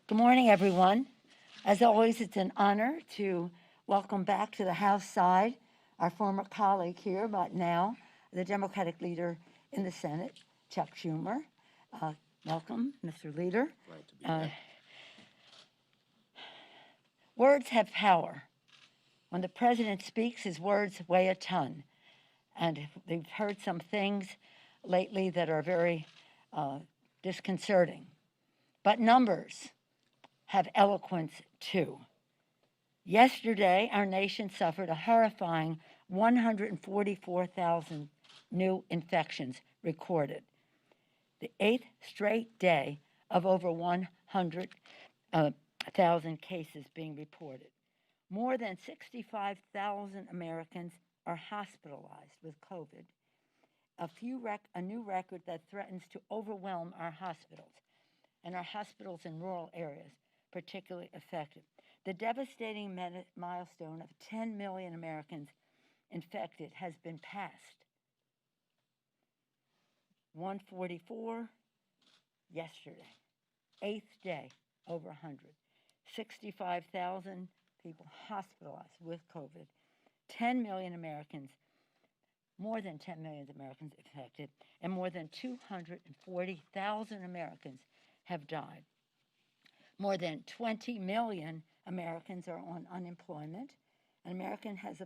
Good morning, everyone. As always, it's an honor to welcome back to the House side our former colleague here, but now the Democratic leader in the Senate, Chuck Schumer. Uh, Welcome, Mr. Leader. Glad to be Uh, back. Words have power. When the president speaks, his words weigh a ton. And we've heard some things lately that are very disconcerting. But numbers have eloquence too. Yesterday, our nation suffered a horrifying 144,000 new infections recorded, the eighth straight day of over 100,000 cases being reported. More than 65,000 Americans are hospitalized with COVID, a new record that threatens to overwhelm our hospitals, and our hospitals in rural areas particularly affected. The devastating milestone of 10 million Americans infected has been passed. 144 yesterday, eighth day over 100. 65,000 people hospitalized with COVID. 10 million Americans, more than 10 million Americans infected, and more than 240,000 Americans have died. More than 20 million Americans are on unemployment. An American has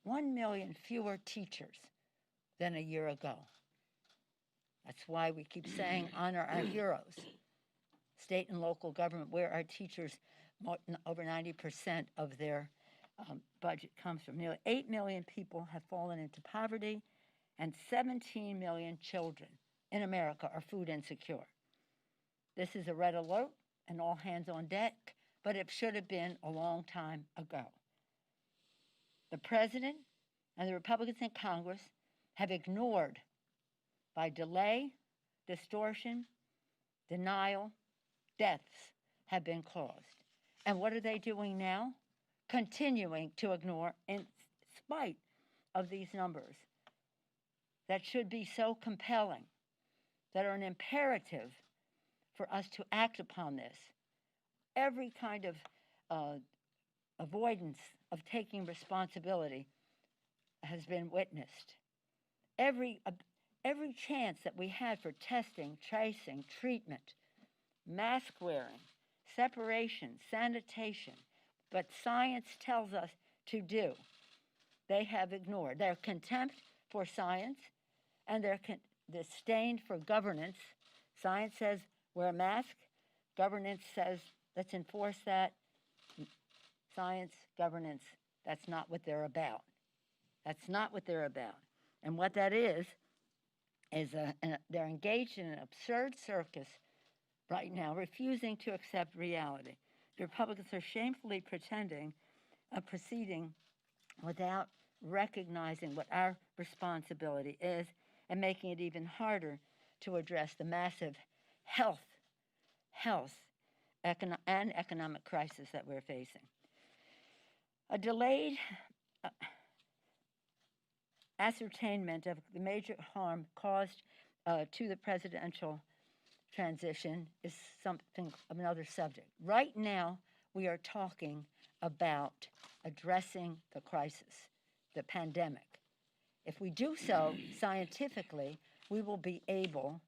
1 million fewer teachers than a year ago. That's why we keep saying honor our heroes. State and local government, where our teachers, over 90% of their budget comes from. Nearly 8 million people have fallen into poverty, and 17 million children in America are food insecure. This is a red alert and all hands on deck, but it should have been a long time ago. The president and the Republicans in Congress have ignored, by delay, distortion, denial, deaths have been caused. And what are they doing now? Continuing to ignore in spite of these numbers that should be so compelling, that are an imperative for us to act upon this. Every kind of avoidance of taking responsibility has been witnessed. Every chance that we had for testing, tracing, treatment, mask wearing, separation, sanitation, but science tells us to do, they have ignored. Their contempt for science and their disdain for governance. Science says wear a mask. Governance says let's enforce that. Science, governance, that's not what they're about. That's not what they're about. And what that is they're engaged in an absurd circus right now, refusing to accept reality. The Republicans are shamefully proceeding without recognizing what our responsibility is and making it even harder to address the massive health, and economic crisis that we're facing. A delayed ascertainment of the major harm caused to the presidential transition is something of another subject. Right now, we are talking about addressing the crisis, the pandemic. If we do so scientifically, we will be able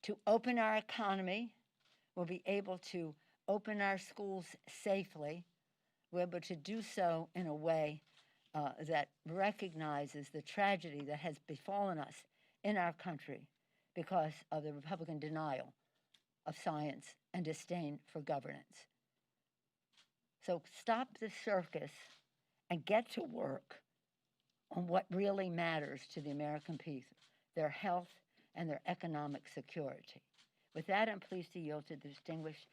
to open our economy, we'll be able to open our schools safely, we're able to do so in a way that recognizes the tragedy that has befallen us in our country because of the Republican denial of science and disdain for governance. So stop the circus and get to work on what really matters to the American people, their health and their economic security. With that, I'm pleased to yield to the distinguished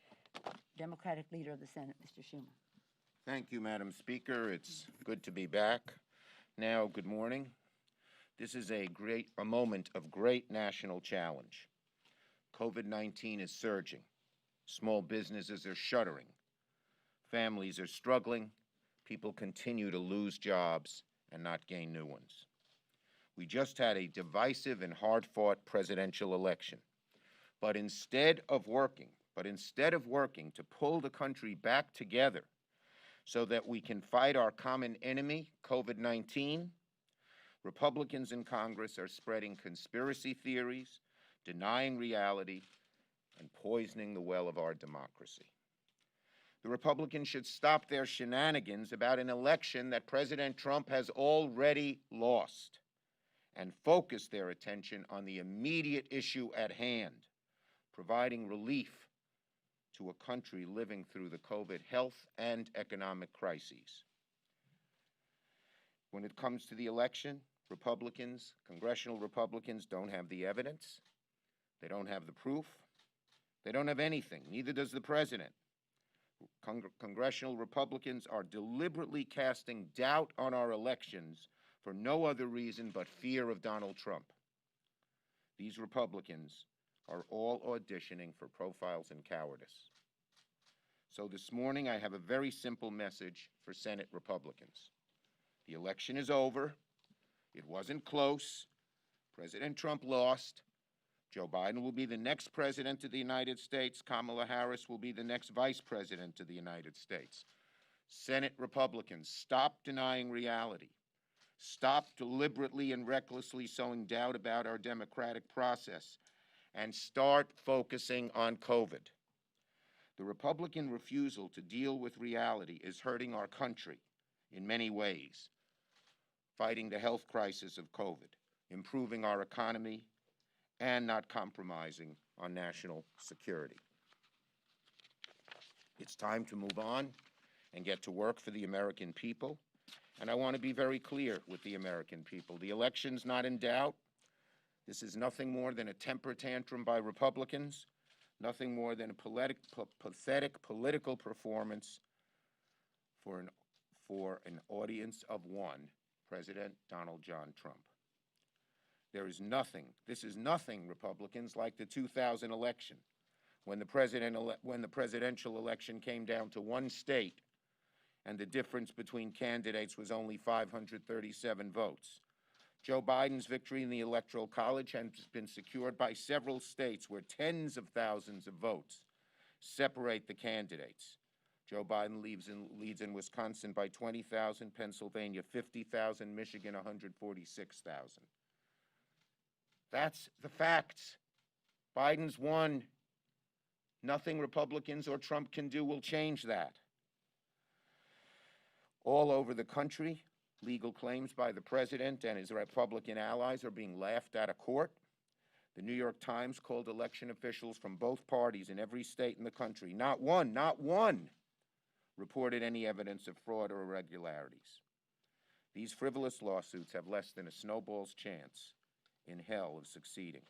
Democratic leader of the Senate, Mr. Schumer. Thank you, Madam Speaker. It's good to be back. Now, good morning. This is a moment of great national challenge. COVID-19 is surging. Small businesses are shuttering. Families are struggling. People continue to lose jobs and not gain new ones. We just had a divisive and hard-fought presidential election. But instead of working to pull the country back together so that we can fight our common enemy, COVID-19, Republicans in Congress are spreading conspiracy theories, denying reality, and poisoning the well of our democracy. The Republicans should stop their shenanigans about an election that President Trump has already lost and focus their attention on the immediate issue at hand, providing relief to a country living through the COVID health and economic crises. When it comes to the election, Republicans, congressional Republicans, don't have the evidence. They don't have the proof. They don't have anything. Neither does the president. Congressional Republicans are deliberately casting doubt on our elections for no other reason but fear of Donald Trump. These Republicans are all auditioning for profiles in cowardice. So this morning I have a very simple message for Senate Republicans. The election is over. It wasn't close. President Trump lost. Joe Biden will be the next president of the United States. Kamala Harris will be the next vice president of the United States. Senate Republicans, stop denying reality. Stop deliberately and recklessly sowing doubt about our democratic process and start focusing on COVID. The Republican refusal to deal with reality is hurting our country in many ways, fighting the health crisis of COVID, improving our economy, and not compromising on national security. It's time to move on and get to work for the American people. And I want to be very clear with the American people. The election's not in doubt. This is nothing more than a temper tantrum by Republicans, nothing more than a pathetic political performance for an audience of one, President Donald John Trump. This is nothing, Republicans, like the 2000 election, when the presidential election came down to one state and the difference between candidates was only 537 votes. Joe Biden's victory in the Electoral College has been secured by several states where tens of thousands of votes separate the candidates. Joe Biden leads in Wisconsin by 20,000, Pennsylvania 50,000, Michigan 146,000. That's the facts. Biden's won. Nothing Republicans or Trump can do will change that. All over the country, legal claims by the president and his Republican allies are being laughed out of court. The New York Times called election officials from both parties in every state in the country. Not one, reported any evidence of fraud or irregularities. These frivolous lawsuits have less than a snowball's chance in hell of succeeding.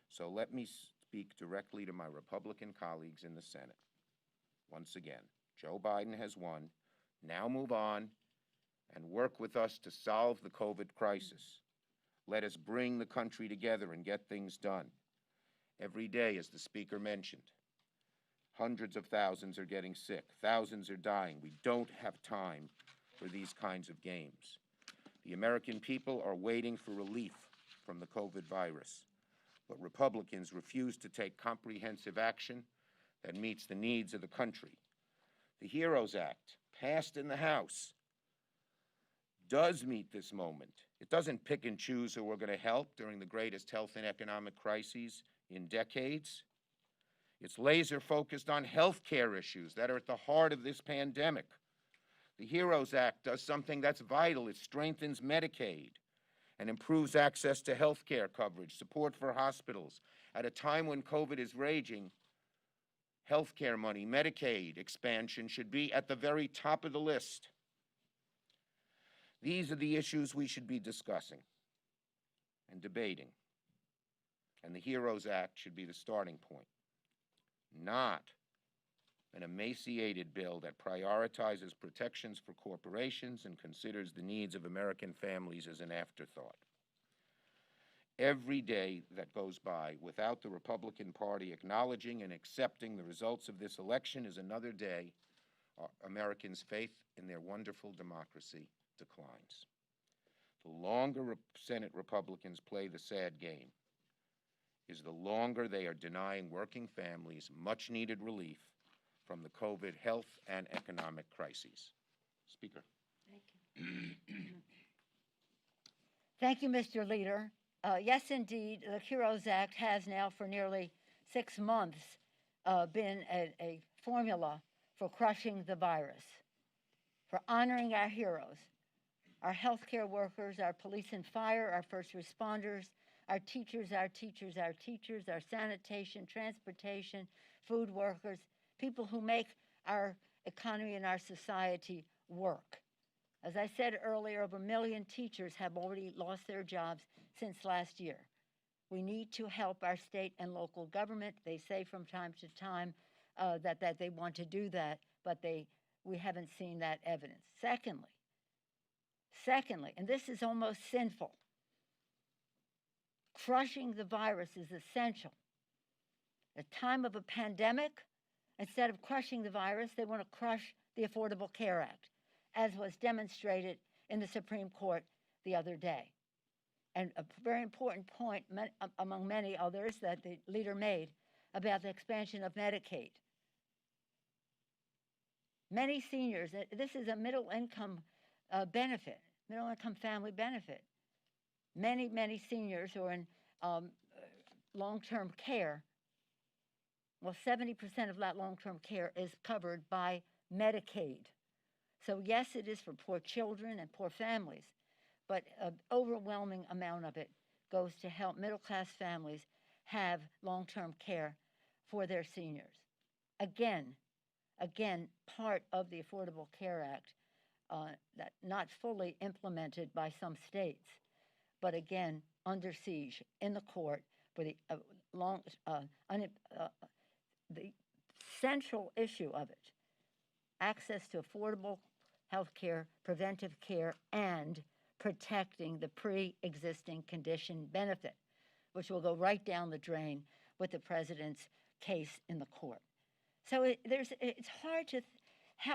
So let me speak directly to my Republican colleagues in the Senate. Once again, Joe Biden has won. Now move on and work with us to solve the COVID crisis. Let us bring the country together and get things done. Every day, as the speaker mentioned, hundreds of thousands are getting sick. Thousands are dying. We don't have time for these kinds of games. The American people are waiting for relief from the COVID virus, but Republicans refuse to take comprehensive action that meets the needs of the country. The HEROES Act, passed in the House, does meet this moment. It doesn't pick and choose who we're going to help during the greatest health and economic crises in decades. It's laser focused on health care issues that are at the heart of this pandemic. The HEROES Act does something that's vital. It strengthens Medicaid and improves access to health care coverage, support for hospitals. At a time when COVID is raging, health care money, Medicaid expansion should be at the very top of the list. These are the issues we should be discussing and debating. And the HEROES Act should be the starting point, not an emaciated bill that prioritizes protections for corporations and considers the needs of American families as an afterthought. Every day that goes by without the Republican Party acknowledging and accepting the results of this election is another day Americans' faith in their wonderful democracy declines. The longer Senate Republicans play the sad game, is the longer they are denying working families much-needed relief from the COVID health and economic crises. Speaker. Thank you. Thank you, Mr. Leader. Yes, indeed, the HEROES Act has now for nearly 6 months been a formula for crushing the virus, for honoring our heroes, our healthcare workers, our police and fire, our first responders, our teachers, our sanitation, transportation, food workers, people who make our economy and our society work. As I said earlier, over 1 million teachers have already lost their jobs since last year. We need to help our state and local government. They say from time to time that they want to do that, but we haven't seen that evidence. Secondly, and this is almost sinful, crushing the virus is essential. At the time of a pandemic, instead of crushing the virus, they want to crush the Affordable Care Act, as was demonstrated in the Supreme Court the other day. And a very important point, among many others, that the leader made about the expansion of Medicaid. Many seniors, this is a middle-income benefit, middle-income family benefit. Many seniors who are in long-term care, well, 70% of that long-term care is covered by Medicaid. So yes, it is for poor children and poor families, but an overwhelming amount of it goes to help middle-class families have long-term care for their seniors. Again, part of the Affordable Care Act that not fully implemented by some states, but again, under siege in the court for the the central issue of it, access to affordable health care, preventive care, and protecting the pre-existing condition benefit, which will go right down the drain with the president's case in the court. So it's hard to,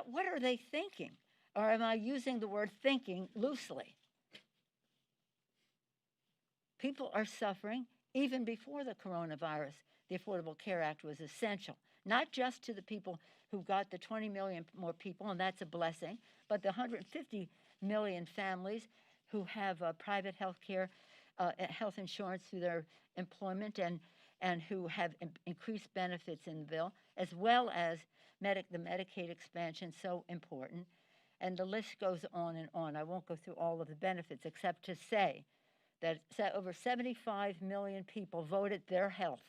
what are they thinking? Or am I using the word thinking loosely? People are suffering. Even before the coronavirus, the Affordable Care Act was essential, not just to the people who got the 20 million more people, and that's a blessing, but the 150 million families who have private health care, health insurance through their employment, and who have increased benefits in the bill, as well as the Medicaid expansion, so important. And the list goes on and on. I won't go through all of the benefits except to say that over 75 million people voted their health.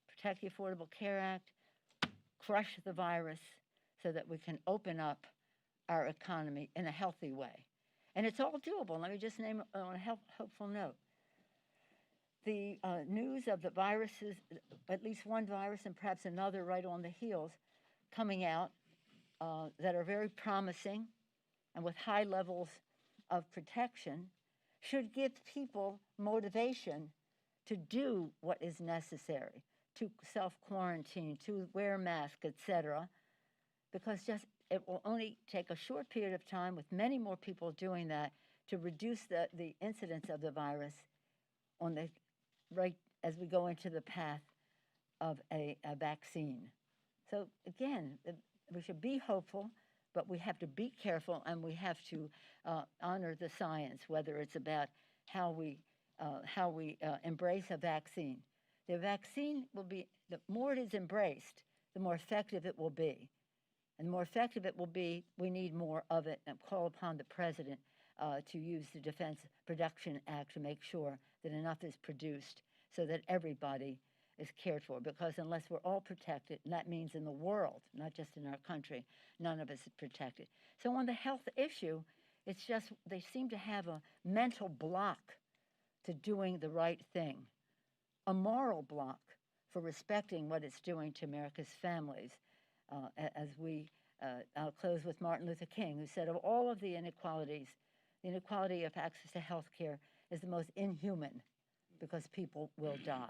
Protect the Affordable Care Act, crush the virus so that we can open up our economy in a healthy way. And it's all doable. Let me just name it on a hopeful note. The news of the viruses, at least one virus and perhaps another right on the heels, coming out that are very promising and with high levels of protection, should give people motivation to do what is necessary, to self-quarantine, to wear masks, etc., because it will only take a short period of time with many more people doing that to reduce the incidence of the virus right as we go into the path of a vaccine. So again, we should be hopeful, but we have to be careful, and we have to honor the science, whether it's about how we embrace a vaccine. The vaccine will be, the more it is embraced, the more effective it will be. And the more effective it will be, we need more of it, and call upon the president to use the Defense Production Act to make sure that enough is produced so that everybody is cared for, because unless we're all protected, and that means in the world, not just in our country, none of us is protected. So on the health issue, it's just they seem to have a mental block to doing the right thing, a moral block for respecting what it's doing to America's families. I'll close with Martin Luther King, who said of all of the inequalities, the inequality of access to health care is the most inhuman because people will die.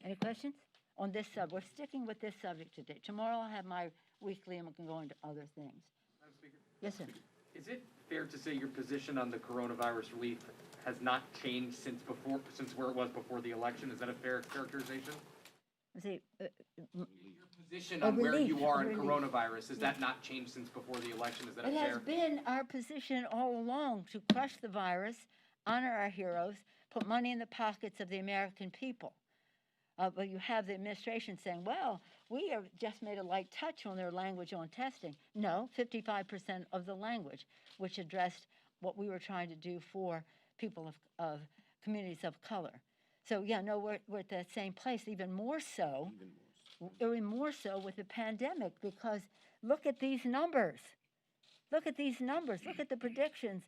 Any questions on this subject? We're sticking with this subject today. Tomorrow I'll have my weekly and we can go into other things. Madam Speaker? Yes, sir. Is it fair to say your position on the coronavirus relief has not changed since where it was before the election. Is that a fair characterization? See, Your position on where relief, you are in relief. coronavirus, has that not changed since before the election? Is that It a has fair? been our position all along to crush the virus, honor our heroes, put money in the pockets of the American people. But you have the administration saying, well, we have just made a light touch on their language on testing. No, 55% of the language, which addressed what we were trying to do for people of communities of color. So, yeah, no, we're at that same place, even more so with the pandemic, because look at these numbers. Look at these numbers. Look at the predictions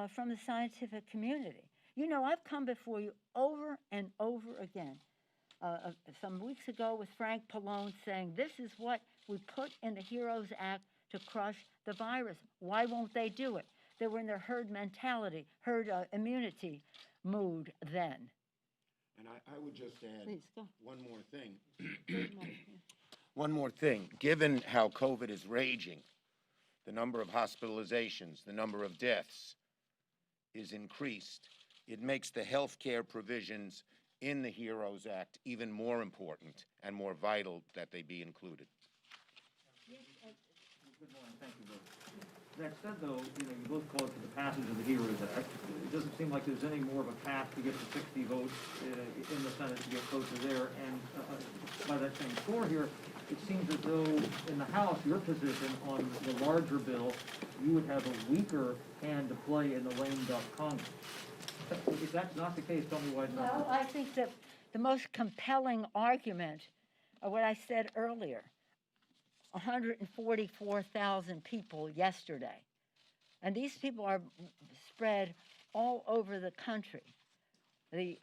from the scientific community. You know, I've come before you over and over again. Some weeks ago with Frank Pallone saying, this is what we put in the HEROES Act to crush the virus. Why won't they do it? They were in their herd mentality, herd immunity mood then. And I would just add Please, go. one more thing. One more thing. Given how COVID is raging, the number of hospitalizations, the number of deaths is increased. It makes the health care provisions in the HEROES Act even more important and more vital that they be included. Good morning, thank you both. That said, though, you both called for the passage of the HEROES Act. It doesn't seem like there's any more of a path to get to 60 votes in the Senate to get closer there. And by that same score here, it seems as though in the House, your position on the larger bill, you would have a weaker hand to play in the lame duck Congress. If that's not the case, tell me why it's not. Well, I think that the most compelling argument of what I said earlier, 144,000 people yesterday. And these people are spread all over the country. The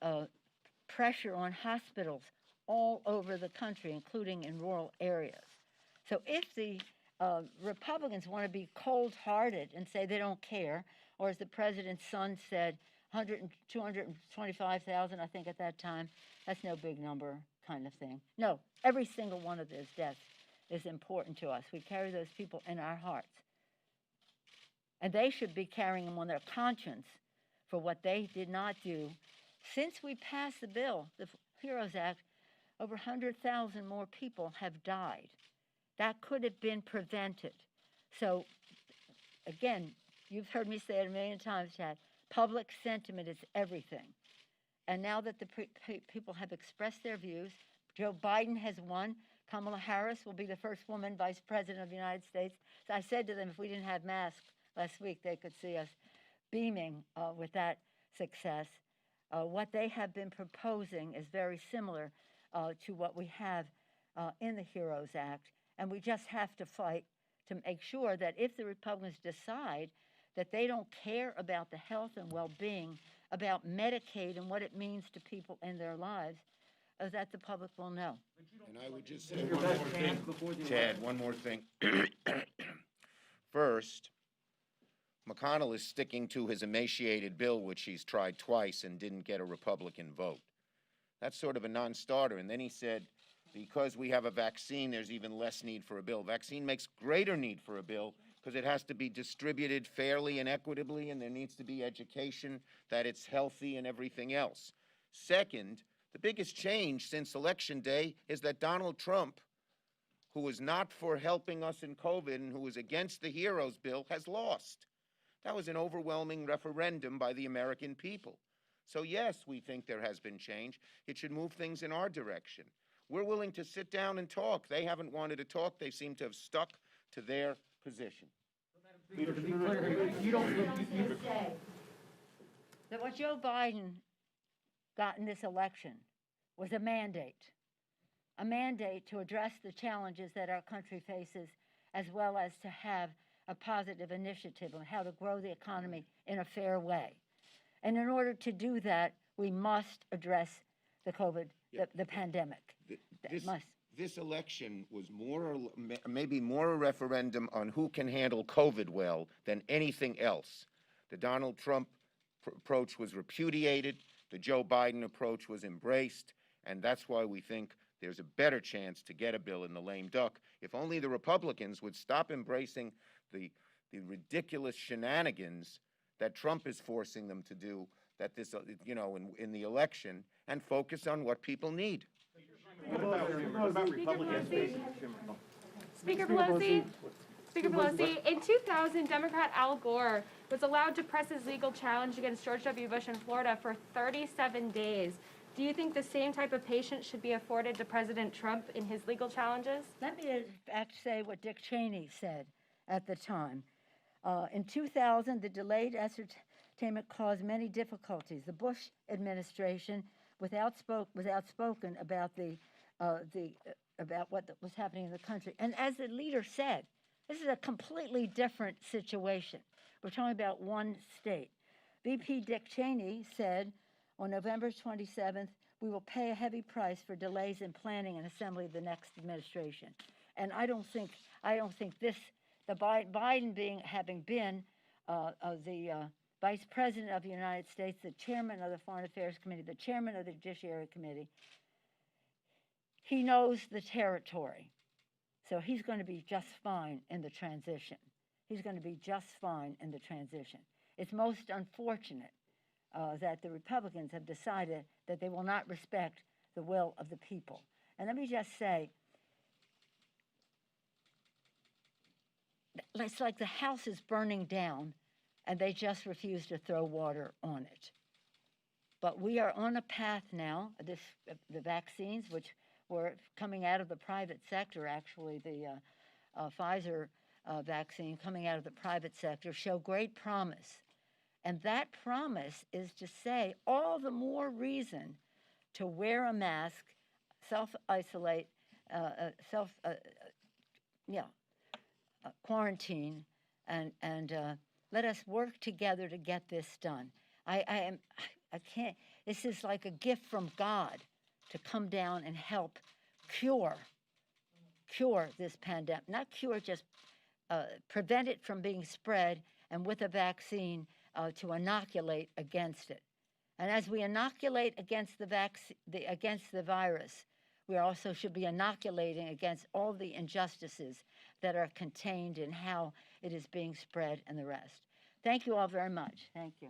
pressure on hospitals all over the country, including in rural areas. So if the Republicans want to be cold-hearted and say they don't care, or as the president's son said, 225,000, I think at that time, that's no big number kind of thing. No, every single one of those deaths is important to us. We carry those people in our hearts. And they should be carrying them on their conscience for what they did not do. Since we passed the bill, the HEROES Act, over 100,000 more people have died. That could have been prevented. So, again, you've heard me say it a million times, Chad, public sentiment is everything. And now that the people have expressed their views, Joe Biden has won. Kamala Harris will be the first woman vice president of the United States. So I said to them, if we didn't have masks last week, they could see us beaming with that success. What they have been proposing is very similar to what we have in the HEROES Act. And we just have to fight to make sure that if the Republicans decide that they don't care about the health and well-being, about Medicaid and what it means to people in their lives, that the public will know. And I would just say one more thing, Chad, one more thing. First, McConnell is sticking to his emaciated bill, which he's tried twice and didn't get a Republican vote. That's sort of a non-starter. And then he said, because we have a vaccine, there's even less need for a bill. Vaccine makes greater need for a bill because it has to be distributed fairly and equitably, and there needs to be education that it's healthy and everything else. Second, the biggest change since Election Day is that Donald Trump, who was not for helping us in COVID and who was against the HEROES bill, has lost. That was an overwhelming referendum by the American people. So yes, we think there has been change. It should move things in our direction. We're willing to sit down and talk. They haven't wanted to talk. They seem to have stuck to their position. To be clear, you don't say that what Joe Biden got in this election was a mandate to address the challenges that our country faces, as well as to have a positive initiative on how to grow the economy in a fair way. And in order to do that, we must address the COVID, the pandemic. This election was maybe more a referendum on who can handle COVID well than anything else. The Donald Trump approach was repudiated. The Joe Biden approach was embraced. And that's why we think there's a better chance to get a bill in the lame duck. If only the Republicans would stop embracing the ridiculous shenanigans that Trump is forcing them to do that this, in the election and focus on what people need. What about Republicans? Speaker Pelosi, Speaker Pelosi, in 2000, Democrat Al Gore was allowed to press his legal challenge against George W. Bush in Florida for 37 days. Do you think the same type of patience should be afforded to President Trump in his legal challenges? Let me in fact say what Dick Cheney said at the time. In 2000, the delayed ascertainment caused many difficulties. The Bush administration was outspoken about about what was happening in the country. And as the leader said, this is a completely different situation. We're talking about one state. VP Dick Cheney said on November 27th, we will pay a heavy price for delays in planning and assembly of the next administration. And I don't think this, the Biden having been the Vice President of the United States, the Chairman of the Foreign Affairs Committee, the Chairman of the Judiciary Committee, he knows the territory. So he's going to be just fine in the transition. He's going to be just fine in the transition. It's most unfortunate that the Republicans have decided that they will not respect the will of the people. And let me just say, it's like the house is burning down and they just refuse to throw water on it. But we are on a path now, the vaccines, which were coming out of the private sector, actually the Pfizer vaccine coming out of the private sector, show great promise. And that promise is to say all the more reason to wear a mask, self-isolate, quarantine, and let us work together to get this done. I can't, this is like a gift from God to come down and help cure this pandemic. Not cure, just prevent it from being spread, and with a vaccine to inoculate against it. And as we inoculate against against the virus, we also should be inoculating against all the injustices that are contained in how it is being spread and the rest. Thank you all very much. Thank you.